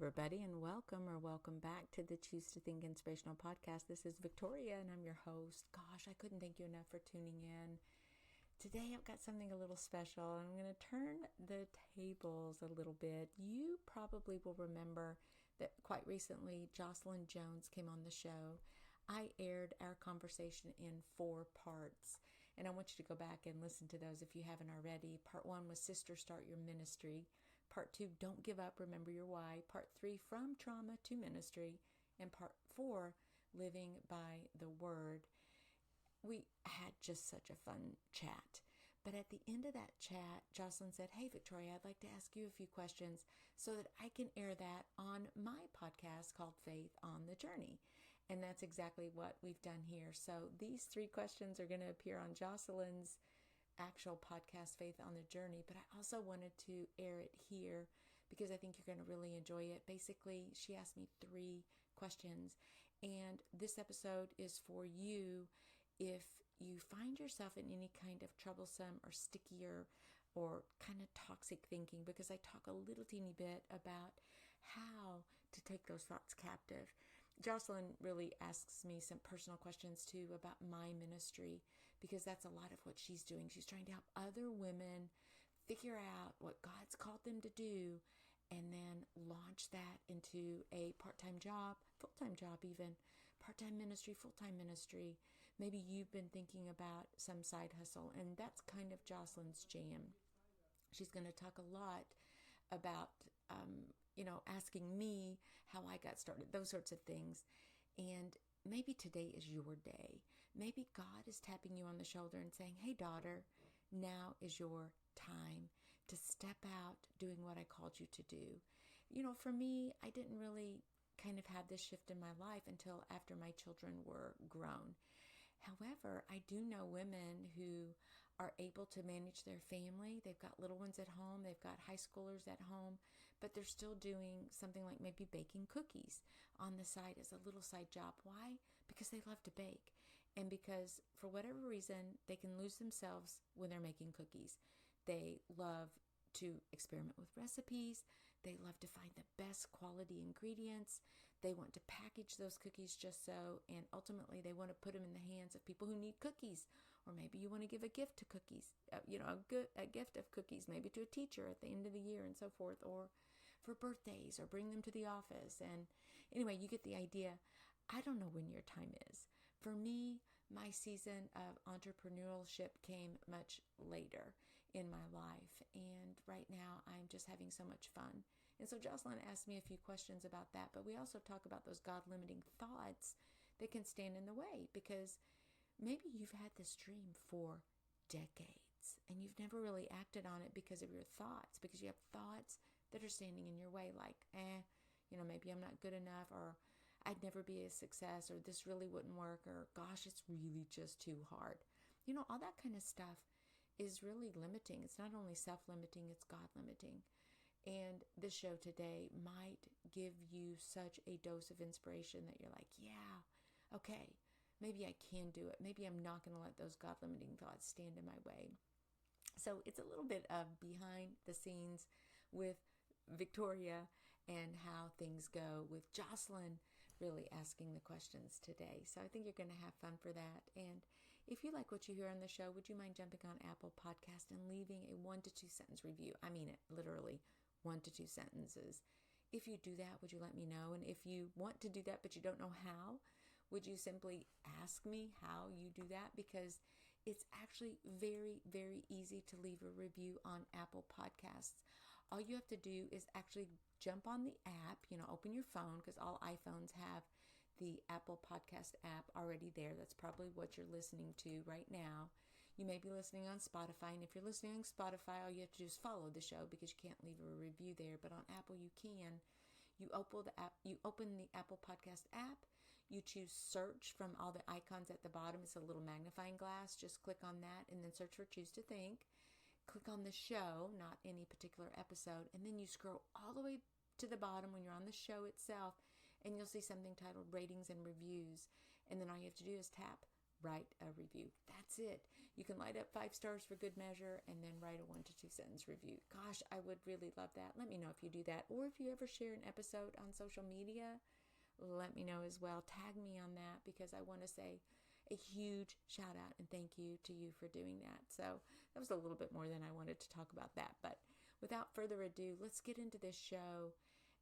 everybody, and welcome back to the Choose to Think Inspirational podcast. This is Victoria, and I'm your host. Gosh, I couldn't thank you enough for tuning in. Today, I've got something a little special, and I'm going to turn the tables a little bit. You probably will remember that quite recently, Jocelyn Jones came on the show. I aired our conversation in 4 parts, and I want you to go back and listen to those if you haven't already. Part 1 was Sister, Start Your Ministry. Part 2, Don't Give Up, Remember Your Why. Part 3, From Trauma to Ministry. And Part 4, Living by the Word. We had just such a fun chat. But at the end of that chat, Jocelyn said, "Hey, Victoria, I'd like to ask you a few questions so that I can air that on my podcast called Faith on the Journey." And that's exactly what we've done here. So these 3 questions are going to appear on Jocelyn's actual podcast, Faith on the Journey. But I also wanted to air it here because I think you're going to really enjoy it. Basically, she asked me 3 questions. And this episode is for you if you find yourself in any kind of troublesome or stickier or kind of toxic thinking, because I talk a little teeny bit about how to take those thoughts captive. Jocelyn really asks me some personal questions too about my ministry, because that's a lot of what she's doing. She's trying to help other women figure out what God's called them to do and then launch that into a part-time job, full-time job even, part-time ministry, full-time ministry. Maybe you've been thinking about some side hustle, and that's kind of Jocelyn's jam. She's going to talk a lot about, asking me how I got started, those sorts of things. And maybe today is your day. Maybe God is tapping you on the shoulder and saying, "Hey, daughter, now is your time to step out doing what I called you to do." For me, I didn't really kind of have this shift in my life until after my children were grown. However, I do know women who are able to manage their family. They've got little ones at home. They've got high schoolers at home, but they're still doing something like maybe baking cookies on the side as a little side job. Why? Because they love to bake, and because for whatever reason, they can lose themselves when they're making cookies. They love to experiment with recipes. They love to find the best quality ingredients. They want to package those cookies just so, and ultimately they want to put them in the hands of people who need cookies. Or maybe you want to give a gift to cookies, a gift of cookies, maybe to a teacher at the end of the year and so forth, or for birthdays, or bring them to the office. And anyway, you get the idea. I don't know when your time is. For me, my season of entrepreneurship came much later in my life. And right now, I'm just having so much fun. And so Jocelyn asked me a few questions about that. But we also talk about those God-limiting thoughts that can stand in the way. Because maybe you've had this dream for decades and you've never really acted on it because of your thoughts. Because you have thoughts that are standing in your way, like, maybe I'm not good enough, or I'd never be a success, or this really wouldn't work, or gosh, it's really just too hard. All that kind of stuff is really limiting. It's not only self-limiting, it's God-limiting. And this show today might give you such a dose of inspiration that you're like, yeah, okay, maybe I can do it. Maybe I'm not going to let those God-limiting thoughts stand in my way. So it's a little bit of behind the scenes with Victoria and how things go with Jocelyn really asking the questions today. So I think you're going to have fun for that. And if you like what you hear on the show, would you mind jumping on Apple Podcast and leaving a 1 to 2 sentence review? I mean it, literally 1 to 2 sentences. If you do that, would you let me know? And if you want to do that, but you don't know how, would you simply ask me how you do that? Because it's actually very, very easy to leave a review on Apple Podcasts. All you have to do is actually jump on the app, open your phone, because all iPhones have the Apple Podcast app already there. That's probably what you're listening to right now. You may be listening on Spotify, and if you're listening on Spotify, all you have to do is follow the show, because you can't leave a review there. But on Apple, you can. You open the Apple Podcast app. You choose search from all the icons at the bottom. It's a little magnifying glass. Just click on that and then search for Choose to Think. Click on the show, not any particular episode, and then you scroll all the way to the bottom when you're on the show itself, and you'll see something titled Ratings and Reviews. And then all you have to do is tap write a review. That's it. You can light up 5 stars for good measure and then write a 1 to 2 sentence review. Gosh, I would really love that. Let me know if you do that. Or if you ever share an episode on social media, let me know as well. Tag me on that, because I want to say a huge shout out and thank you to you for doing that. So that was a little bit more than I wanted to talk about that. But without further ado, let's get into this show.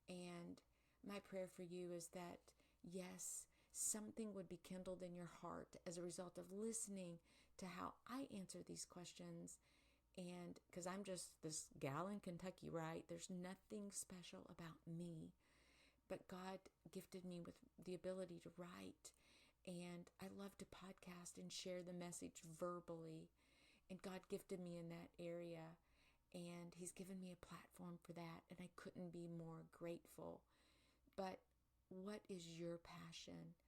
And my prayer for you is that, yes, something would be kindled in your heart as a result of listening to how I answer these questions. And because I'm just this gal in Kentucky, right? There's nothing special about me, but God gifted me with the ability to write. And I love to podcast and share the message verbally. And God gifted me in that area. And He's given me a platform for that. And I couldn't be more grateful. But what is your passion?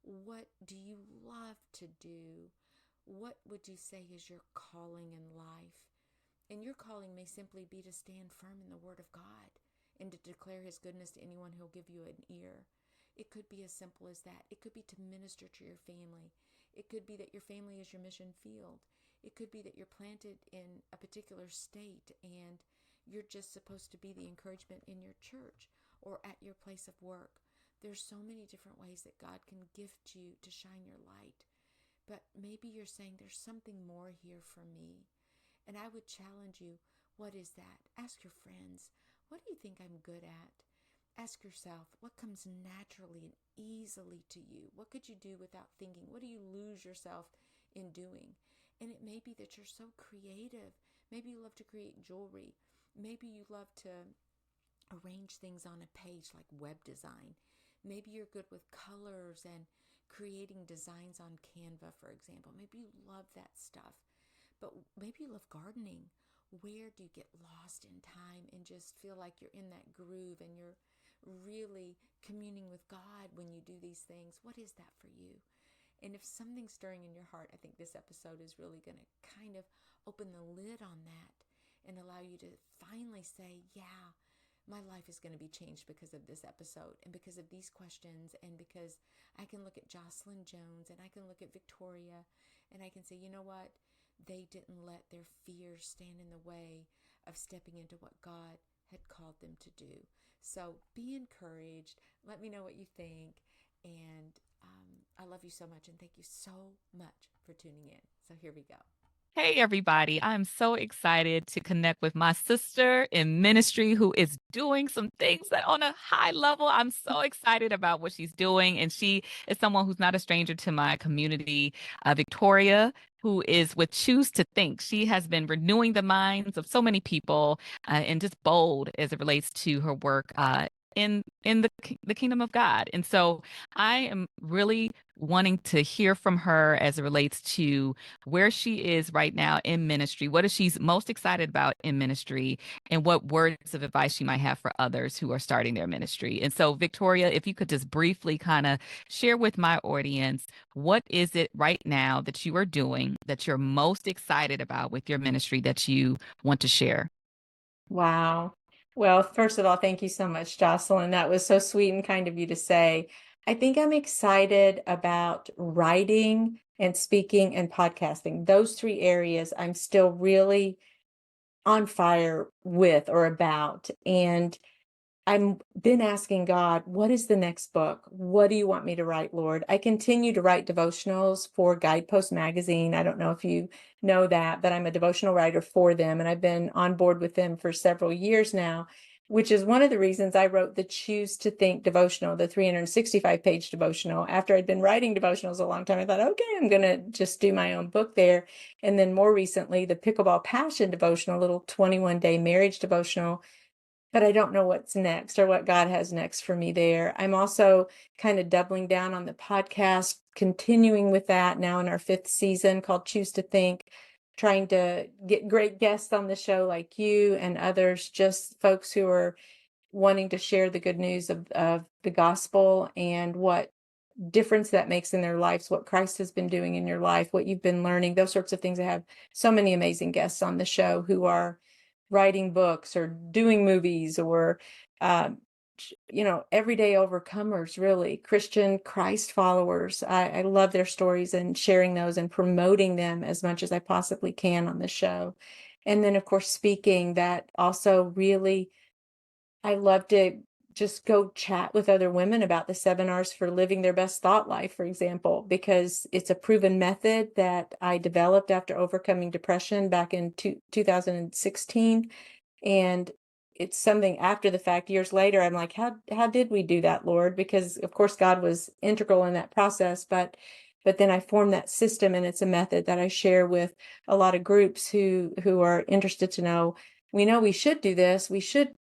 What do you love to do? What would you say is your calling in life? And your calling may simply be to stand firm in the Word of God and to declare His goodness to anyone who'll give you an ear. It could be as simple as that. It could be to minister to your family. It could be that your family is your mission field. It could be that you're planted in a particular state and you're just supposed to be the encouragement in your church or at your place of work. There's so many different ways that God can gift you to shine your light. But maybe you're saying there's something more here for me. And I would challenge you, what is that? Ask your friends, what do you think I'm good at? Ask yourself, what comes naturally and easily to you? What could you do without thinking? What do you lose yourself in doing? And it may be that you're so creative. Maybe you love to create jewelry. Maybe you love to arrange things on a page, like web design. Maybe you're good with colors and creating designs on Canva, for example. Maybe you love that stuff. But maybe you love gardening. Where do you get lost in time and just feel like you're in that groove and you're really communing with God when you do these things? What is that for you? And if something's stirring in your heart, I think this episode is really going to kind of open the lid on that and allow you to finally say, yeah, my life is going to be changed because of this episode and because of these questions, and because I can look at Jocelyn Jones and I can look at Victoria and I can say, you know what? They didn't let their fears stand in the way of stepping into what God had called them to do. So be encouraged. Let me know what you think. And I love you so much. And thank you so much for tuning in. So here we go. Hey, everybody. I'm so excited to connect with my sister in ministry who is doing some things that on a high level. I'm so excited about what she's doing. And she is someone who's not a stranger to my community, Victoria, who is with Choose to Think. She has been renewing the minds of so many people and just bold as it relates to her work. In the kingdom of God. And so I am really wanting to hear from her as it relates to where she is right now in ministry, what is she's most excited about in ministry, and what words of advice she might have for others who are starting their ministry. And so, Victoria, if you could just briefly kind of share with my audience, what is it right now that you are doing that you're most excited about with your ministry that you want to share? Wow. Well, first of all, thank you so much, Jocelyn. That was so sweet and kind of you to say. I think I'm excited about writing and speaking and podcasting. Those 3 areas I'm still really on fire with or about. And I've been asking God, what is the next book? What do you want me to write, Lord? I continue to write devotionals for Guidepost Magazine. I don't know if you know that, but I'm a devotional writer for them, and I've been on board with them for several years now, which is one of the reasons I wrote the Choose to Think devotional, the 365-page devotional. After I'd been writing devotionals a long time, I thought, okay, I'm going to just do my own book there. And then more recently, the Pickleball Passion devotional, a little 21-day marriage devotional. But I don't know what's next or what God has next for me there. I'm also kind of doubling down on the podcast, continuing with that now in our 5th season called Choose to Think, trying to get great guests on the show like you and others, just folks who are wanting to share the good news of the gospel and what difference that makes in their lives, what Christ has been doing in your life, what you've been learning, those sorts of things. I have so many amazing guests on the show who are writing books or doing movies or everyday overcomers, really, Christian Christ followers. I love their stories and sharing those and promoting them as much as I possibly can on the show. And then, of course, speaking, that also really, I love to just go chat with other women about the 7 R's for living their best thought life, for example, because it's a proven method that I developed after overcoming depression back in 2016. And it's something after the fact, years later, I'm like, how did we do that, Lord? Because of course God was integral in that process, but then I formed that system, and it's a method that I share with a lot of groups who are interested to know. We know we should do this. We should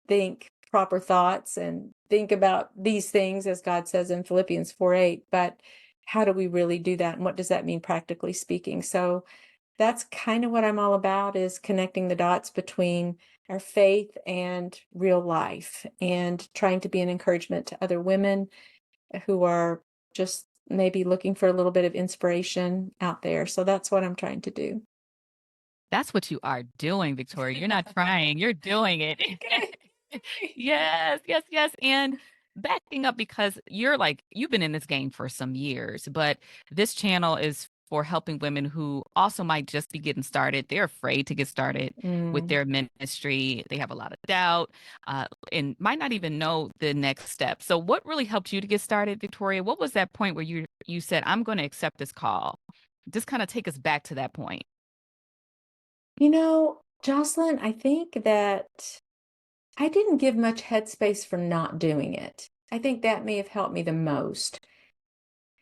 think proper thoughts and think about these things, as God says in Philippians 4:8. But how do we really do that? And what does that mean practically speaking? So that's kind of what I'm all about, is connecting the dots between our faith and real life, and trying to be an encouragement to other women who are just maybe looking for a little bit of inspiration out there. So that's what I'm trying to do. That's what you are doing, Victoria. You're not trying, you're doing it. Okay. Yes, yes, yes. And backing up, because you've been in this game for some years, but this channel is for helping women who also might just be getting started. They're afraid to get started with their ministry. They have a lot of doubt, and might not even know the next step. So what really helped you to get started, Victoria? What was that point where you said, I'm going to accept this call? Just kind of take us back to that point. Jocelyn, I think that I didn't give much headspace for not doing it. I think that may have helped me the most.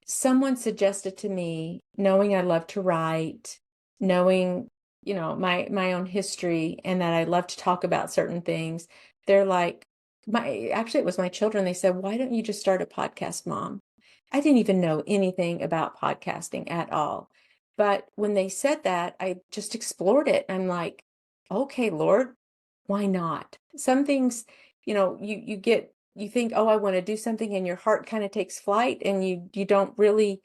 Someone suggested to me, knowing I love to write, knowing, my own history, and that I love to talk about certain things. They're like, actually, it was my children. They said, "Why don't you just start a podcast, Mom?" I didn't even know anything about podcasting at all. But when they said that, I just explored it. I'm like, okay, Lord, why not? Some things, you think, oh, I want to do something, and your heart kind of takes flight, and you don't really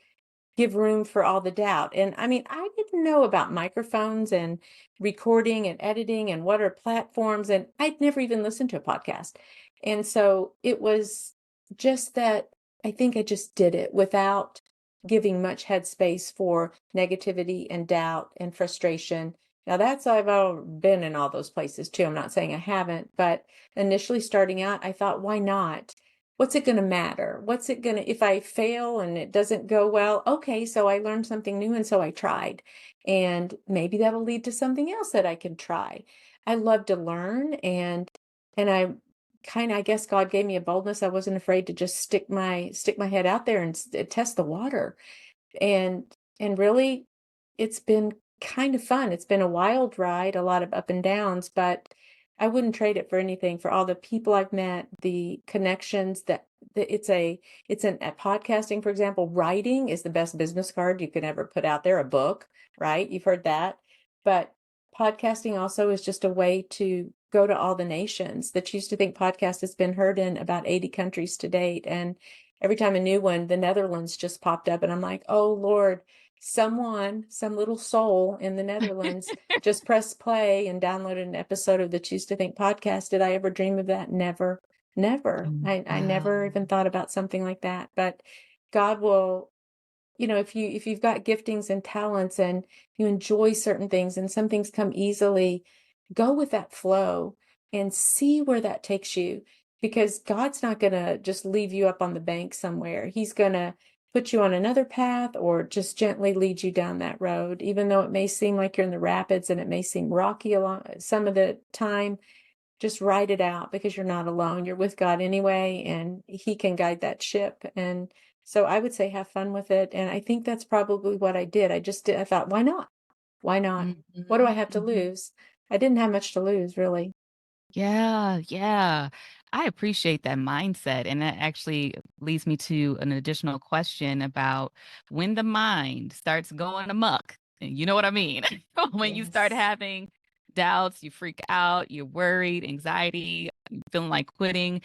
give room for all the doubt. And I mean, I didn't know about microphones and recording and editing and what are platforms, and I'd never even listened to a podcast. And so it was just that I think I just did it without giving much headspace for negativity and doubt and frustration. Now I've all been in all those places too. I'm not saying I haven't, but initially starting out, I thought, why not? What's it going to matter? If I fail and it doesn't go well, okay, so I learned something new, and so I tried. And maybe that'll lead to something else that I can try. I love to learn, and I guess God gave me a boldness. I wasn't afraid to just stick my head out there and test the water. And really, it's been kind of fun. It's been a wild ride, a lot of up and downs, but I wouldn't trade it for anything, for all the people I've met, the connections that at podcasting, for example. Writing is the best business card you can ever put out there, a book, right? You've heard that. But podcasting also is just a way to go to all the nations. The Choose to Think podcast has been heard in about 80 countries to date. And every time a new one, the Netherlands just popped up, and I'm like, oh Lord, some little soul in the Netherlands just pressed play and downloaded an episode of the Choose to Think podcast. Did I ever dream of that? Never, never. I never even thought about something like that. But God will, if you've got giftings and talents, and you enjoy certain things, and some things come easily, go with that flow and see where that takes you. Because God's not going to just leave you up on the bank somewhere. He's going to put you on another path, or just gently lead you down that road, even though it may seem like you're in the rapids and it may seem rocky along some of the time. Just ride it out, because you're not alone. You're with God anyway, and He can guide that ship. And so I would say have fun with it. And I think that's probably what I did. I thought, why not? Why not? What do I have to lose? I didn't have much to lose, really. Yeah, yeah. I appreciate that mindset. And that actually leads me to an additional question about when the mind starts going amok. You know what I mean? When you start Yes. having doubts, you freak out, you're worried, anxiety, feeling like quitting.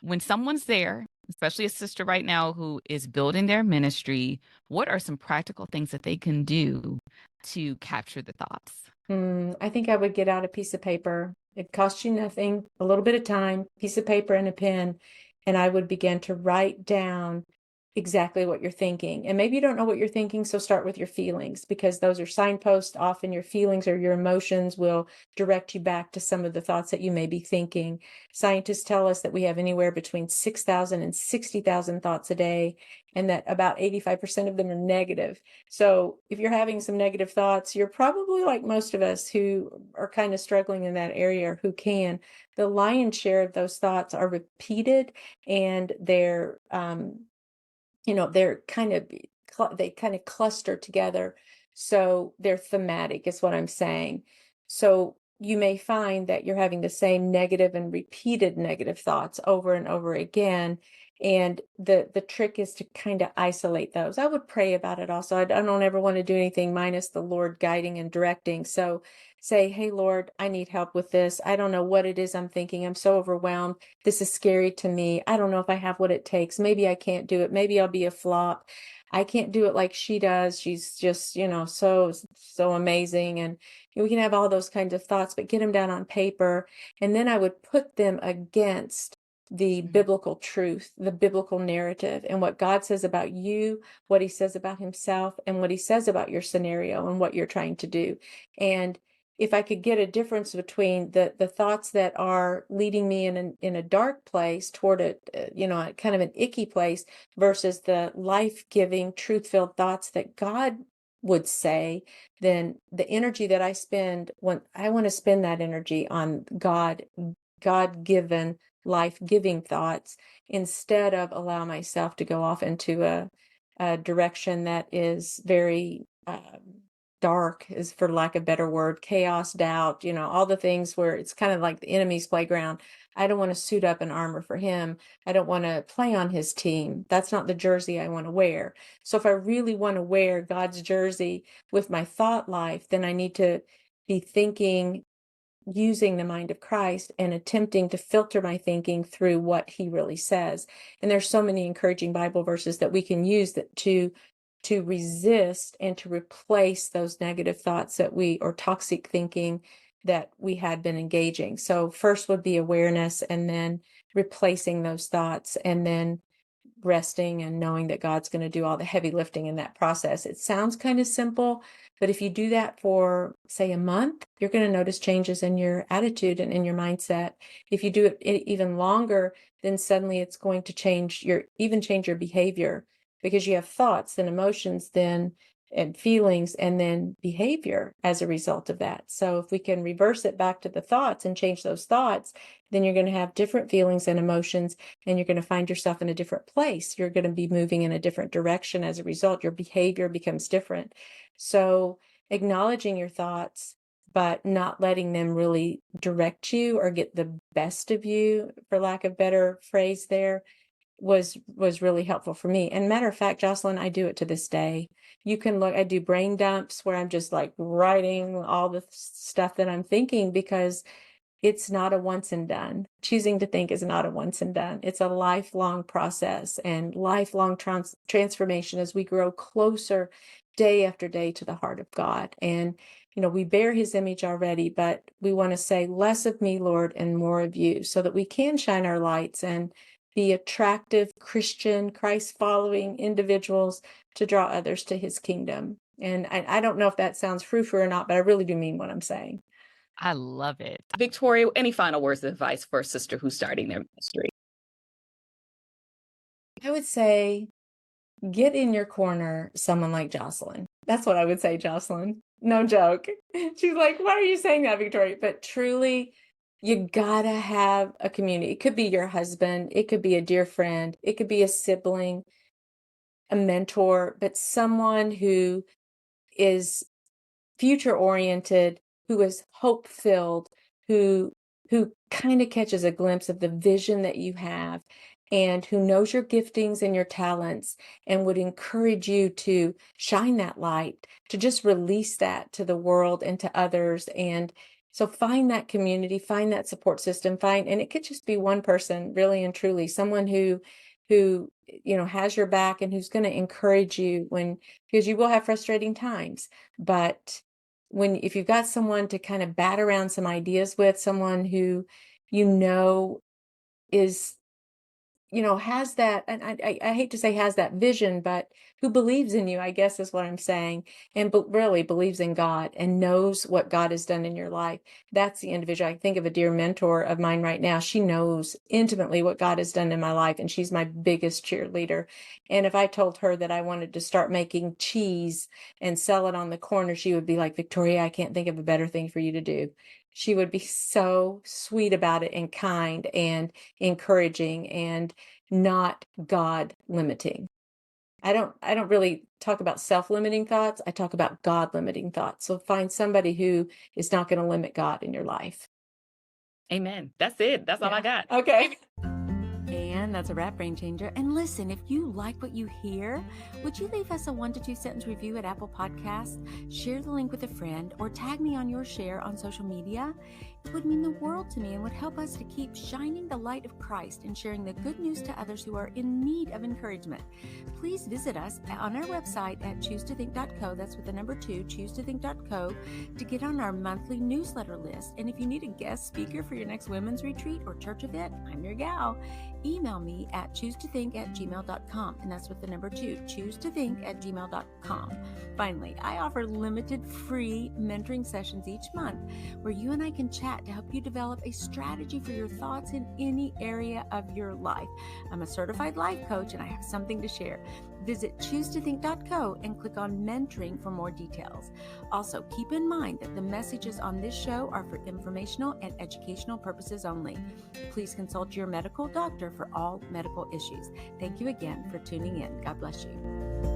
When someone's there, especially a sister right now who is building their ministry, what are some practical things that they can do to capture the thoughts? I think I would get out a piece of paper It costs you nothing, a little bit of time, piece of paper and a pen, and I would begin to write down exactly what you're thinking. And maybe you don't know what you're thinking, so start with your feelings, because those are signposts. Often your feelings or your emotions will direct you back to some of the thoughts that you may be thinking. Scientists tell us that we have anywhere between 6,000 and 60,000 thoughts a day, and that about 85% of them are negative. So if you're having some negative thoughts, you're probably like most of us who are kind of struggling in that area, or who can. The lion's share of those thoughts are repeated, and they're they're they kind of cluster together. So they're thematic, is what I'm saying. So you may find that you're having the same negative and repeated negative thoughts over and over again. And the trick is to kind of isolate those. I would pray about it also. I don't ever want to do anything minus the Lord guiding and directing. So say, hey, Lord, I need help with this. I don't know what it is I'm thinking. I'm so overwhelmed. This is scary to me. I don't know if I have what it takes. Maybe I can't do it. Maybe I'll be a flop. I can't do it like she does. She's just, so amazing. And we can have all those kinds of thoughts, but get them down on paper. And then I would put them against the biblical truth, the biblical narrative, and what God says about you, what he says about himself, and what he says about your scenario and what you're trying to do. And if I could get a difference between the thoughts that are leading me in a dark place toward a kind of an icky place, versus the life-giving, truth-filled thoughts that God would say, then the energy that I spend, when I want to spend that energy on God-given, life-giving thoughts, instead of allow myself to go off into a direction that is very dark, is for lack of a better word, chaos, doubt, all the things where it's kind of like the enemy's playground. I don't want to suit up in armor for him. I don't want to play on his team. That's not the jersey I want to wear. So if I really want to wear God's jersey with my thought life, then I need to be thinking using the mind of Christ and attempting to filter my thinking through what he really says. And there's so many encouraging Bible verses that we can use that to resist and to replace those negative thoughts or toxic thinking that we had been engaging. So first would be awareness, and then replacing those thoughts, and then resting and knowing that God's going to do all the heavy lifting in that process. It sounds kind of simple, but if you do that for, say, a month, you're going to notice changes in your attitude and in your mindset. If you do it even longer, then suddenly it's going to change your behavior, because you have thoughts, then emotions, then and feelings, and then behavior as a result of that. So if we can reverse it back to the thoughts and change those thoughts, then you're going to have different feelings and emotions, and you're going to find yourself in a different place. You're going to be moving in a different direction as a result. Your behavior becomes different. So acknowledging your thoughts, but not letting them really direct you or get the best of you, for lack of a better phrase there, was really helpful for me. And matter of fact, Jocelyn, I do it to this day. You can look, I do brain dumps where I'm just like writing all the stuff that I'm thinking, because it's not a once and done. Choosing to think is not a once and done. It's a lifelong process and lifelong transformation as we grow closer day after day to the heart of God. And, we bear his image already, but we want to say less of me, Lord, and more of you, so that we can shine our lights and be attractive Christian, Christ-following individuals to draw others to his kingdom. And I don't know if that sounds frou-frou or not, but I really do mean what I'm saying. I love it. Victoria, any final words of advice for a sister who's starting their ministry? I would say, get in your corner someone like Jocelyn. That's what I would say, Jocelyn. No joke. She's like, why are you saying that, Victoria? But truly, you gotta have a community. It could be your husband, it could be a dear friend, it could be a sibling, a mentor, but someone who is future oriented, who is hope filled, who kind of catches a glimpse of the vision that you have, and who knows your giftings and your talents, and would encourage you to shine that light, to just release that to the world and to others. And so find that community, find that support system, and it could just be one person, really and truly, someone who has your back and who's going to encourage you, because you will have frustrating times, but if you've got someone to kind of bat around some ideas with, someone who is has that, and I hate to say has that vision, but who believes in you, I guess is what I'm saying, and really believes in God and knows what God has done in your life. That's the individual. I think of a dear mentor of mine right now. She knows intimately what God has done in my life, and she's my biggest cheerleader. And if I told her that I wanted to start making cheese and sell it on the corner, she would be like, Victoria, I can't think of a better thing for you to do. She would be so sweet about it and kind and encouraging and not God limiting. I don't really talk about self-limiting thoughts. I talk about God limiting thoughts. So find somebody who is not going to limit God in your life. Amen. That's it. That's all I got. Okay. And that's a wrap, Brain Changer. And listen, if you like what you hear, would you leave us a 1 to 2 sentence review at Apple Podcasts? Share the link with a friend or tag me on your share on social media. It would mean the world to me and would help us to keep shining the light of Christ and sharing the good news to others who are in need of encouragement. Please visit us on our website at choosetothink.co. That's with the number 2, choosetothink.co, to get on our monthly newsletter list. And if you need a guest speaker for your next women's retreat or church event, I'm your gal. Email me at choosetothink@gmail.com, and that's with the number 2, choosetothink@gmail.com. Finally, I offer limited free mentoring sessions each month where you and I can chat to help you develop a strategy for your thoughts in any area of your life. I'm a certified life coach and I have something to share. Visit choosetothink.co and click on mentoring for more details. Also, keep in mind that the messages on this show are for informational and educational purposes only. Please consult your medical doctor for all medical issues. Thank you again for tuning in. God bless you.